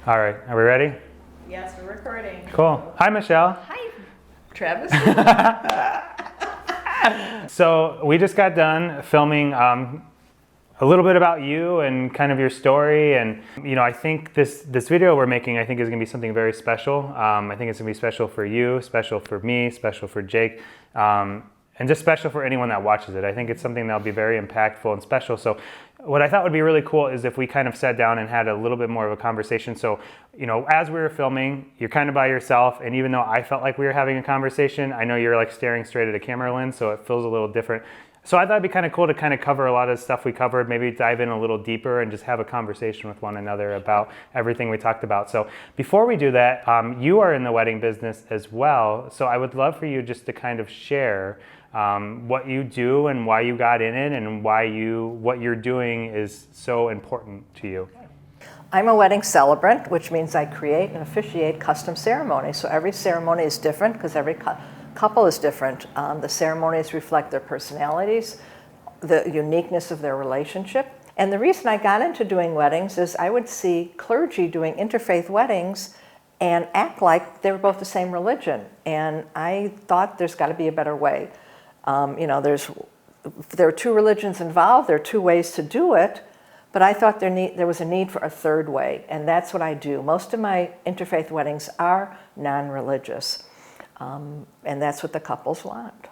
All right, are we ready? Yes, we're recording. Cool. Hi, Michelle. Hi, Travis. So we just got done filming a little bit about you and kind of your story, and I think this video we're making, I think, is going to be something very special. I think it's going to be special for you, special for me, special for Jake, and just special for anyone that watches it. I think it's something that'll be very impactful and special. So what I thought would be really cool is if we kind of sat down and had a little bit more of a conversation. So, as we were filming, you're kind of by yourself, and even though I felt like we were having a conversation, I know you're like staring straight at a camera lens, so it feels a little different. So I thought it'd be kind of cool to kind of cover a lot of the stuff we covered, maybe dive in a little deeper and just have a conversation with one another about everything we talked about. So before we do that, you are in the wedding business as well. So I would love for you just to kind of share what you do and why you got in it and why what you're doing is so important to you. I'm a wedding celebrant, which means I create and officiate custom ceremonies. So every ceremony is different because every couple is different. The ceremonies reflect their personalities, the uniqueness of their relationship. And the reason I got into doing weddings is I would see clergy doing interfaith weddings and act like they were both the same religion. And I thought there's got to be a better way. There are two religions involved, there are two ways to do it, but I thought there was a need for a third way, and that's what I do. Most of my interfaith weddings are non-religious, and that's what the couples want.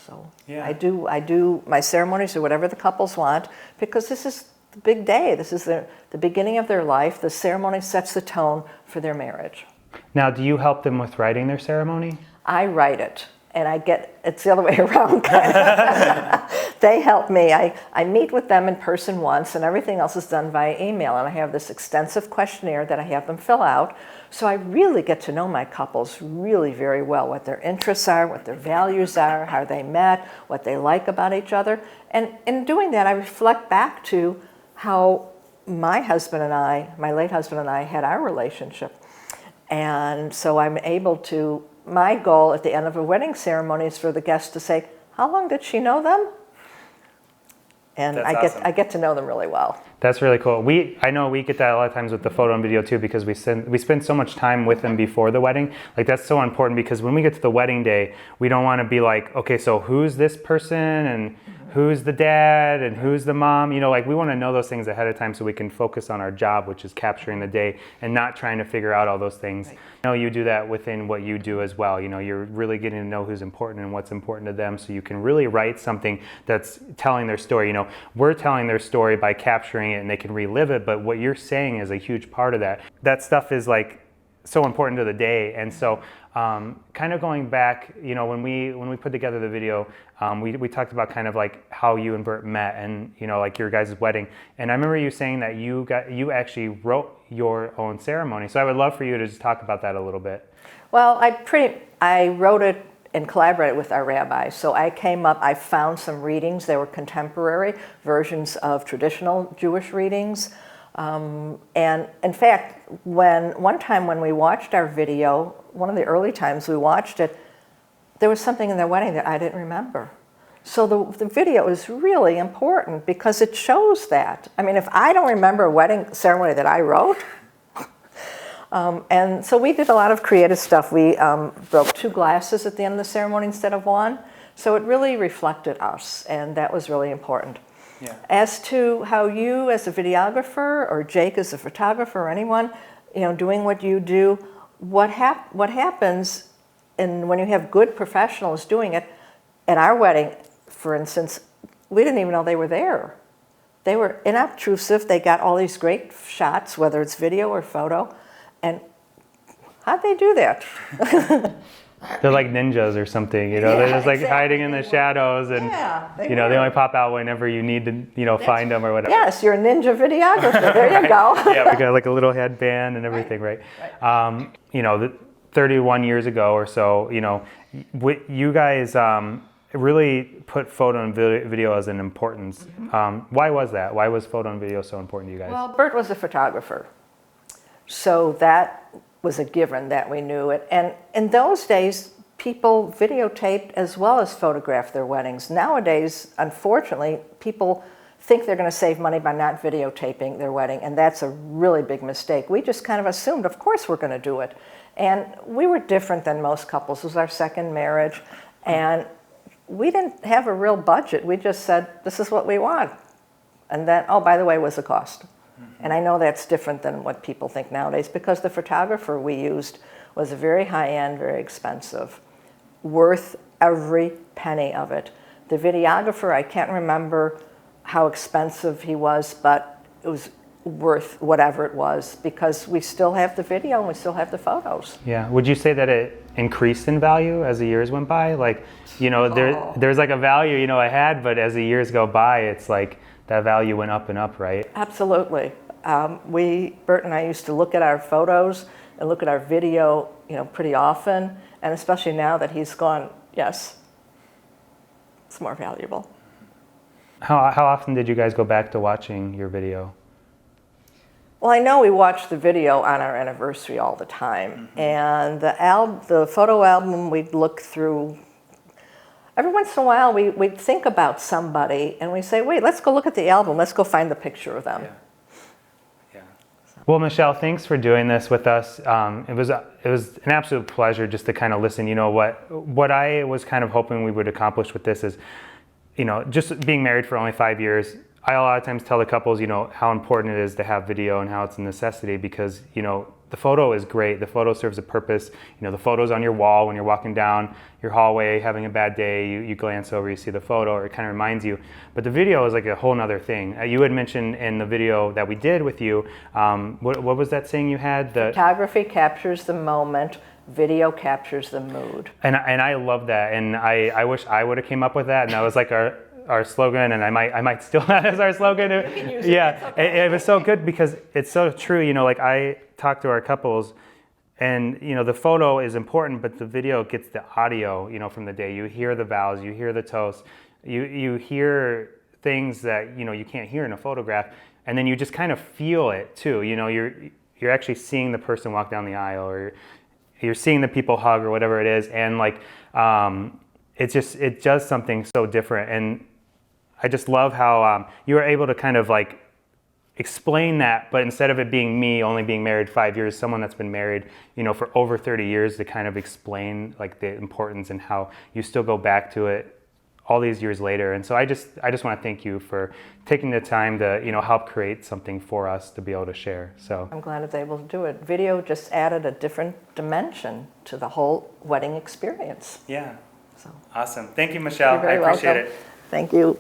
So yeah. I do my ceremonies or whatever the couples want, because this is the big day. This is the beginning of their life. The ceremony sets the tone for their marriage. Now, do you help them with writing their ceremony? I write it. And it's the other way around, kind of. They help me. I meet with them in person once, and everything else is done via email. And I have this extensive questionnaire that I have them fill out. So I really get to know my couples really very well, what their interests are, what their values are, how they met, what they like about each other. And in doing that, I reflect back to how my late husband and I had our relationship. And so I'm able to, my goal at the end of a wedding ceremony is for the guests to say, how long did she know them? And I get to know them really well. That's really cool. I know we get that a lot of times with the photo and video too, because we spend so much time with them before the wedding. Like, that's so important, because when we get to the wedding day, we don't want to be like, okay, so who's this person and who's the dad and who's the mom? We want to know those things ahead of time so we can focus on our job, which is capturing the day and not trying to figure out all those things. Right. You do that within what you do as well. You're really getting to know who's important and what's important to them, so you can really write something that's telling their story. We're telling their story by capturing it and they can relive it, but what you're saying is a huge part of that. That stuff is like so important to the day. And so kind of going back, when we put together the video, we talked about kind of like how you and Bert met and like your guys' wedding. And I remember you saying that you actually wrote your own ceremony. So I would love for you to just talk about that a little bit. Well, I wrote it and collaborated with our rabbi. So I found some readings. They were contemporary versions of traditional Jewish readings. And in fact, one time when we watched our video, one of the early times we watched it, there was something in their wedding that I didn't remember. So the video is really important because it shows that. I mean, if I don't remember a wedding ceremony that I wrote, and so we did a lot of creative stuff. We broke 2 glasses at the end of the ceremony instead of 1. So it really reflected us, and that was really important. Yeah. As to how you as a videographer or Jake as a photographer or anyone, doing what you do, what happens when you have good professionals doing it, at our wedding, for instance, we didn't even know they were there. They were unobtrusive. They got all these great shots, whether it's video or photo, and how'd they do that? They're like ninjas or something, they're just like hiding in the shadows, and they only pop out whenever you need to, find them or whatever. Yes, you're a ninja videographer. There you right. go. Yeah, we got like a little headband and everything, right? 31 years ago or so, you guys really put photo and video as an importance. Why was that? Why was photo and video so important to you guys? Well, Bert was a photographer, so that was a given that we knew it. And in those days, people videotaped as well as photographed their weddings. Nowadays, unfortunately, people think they're going to save money by not videotaping their wedding, and that's a really big mistake. We just kind of assumed, of course we're going to do it. And we were different than most couples. It was our second marriage, and we didn't have a real budget. We just said, this is what we want. And then, oh, by the way, was the cost. And I know that's different than what people think nowadays, because the photographer we used was very high-end, very expensive, worth every penny of it. The videographer, I can't remember how expensive he was, but it was worth whatever it was, because we still have the video and we still have the photos. Yeah. Would you say that it increased in value as the years went by? Like, you know, there's like a value, you know, I had, but as the years go by, it's like that value went up and up, right? Absolutely. Bert and I used to look at our photos and look at our video, you know, pretty often, and especially now that he's gone, yes, it's more valuable. How often did you guys go back to watching your video? Well, I know we watch the video on our anniversary all the time, and the photo album we'd look through. Every once in a while, we'd think about somebody, and we say, wait, let's go look at the album. Let's go find the picture of them. Yeah. Yeah. Well, Michele, thanks for doing this with us. It was an absolute pleasure just to kind of listen. You know, what I was kind of hoping we would accomplish with this is, you know, just being married for only 5 years, I a lot of times tell the couples, you know, how important it is to have video and how it's a necessity, because, you know, the photo is great. The photo serves a purpose. You know, the photo's on your wall when you're walking down your hallway, having a bad day, you glance over, you see the photo, or it kind of reminds you. But the video is like a whole nother thing. You had mentioned in the video that we did with you, what was that saying you had? Photography captures the moment. Video captures the mood. And I love that, and I wish I would have came up with that, and that was like our slogan, and I might steal that as our slogan. Yeah, it was so good because it's so true. You know, like I talk to our couples, and you know the photo is important, but the video gets the audio. You know, from the day you hear the vows, you hear the toast, you hear things that you know you can't hear in a photograph, and then you just kind of feel it too. You know, you're actually seeing the person walk down the aisle, or you're seeing the people hug, or whatever it is, and like it does something so different. And I just love how you were able to kind of like explain that, but instead of it being me only being married 5 years, someone that's been married, you know, for over 30 years, to kind of explain like the importance and how you still go back to it all these years later. And so I just want to thank you for taking the time to, you know, help create something for us to be able to share. So I'm glad I was able to do it. Video just added a different dimension to the whole wedding experience. yeah, So awesome. Thank you, Michele. you're very I appreciate welcome. it. Thank you.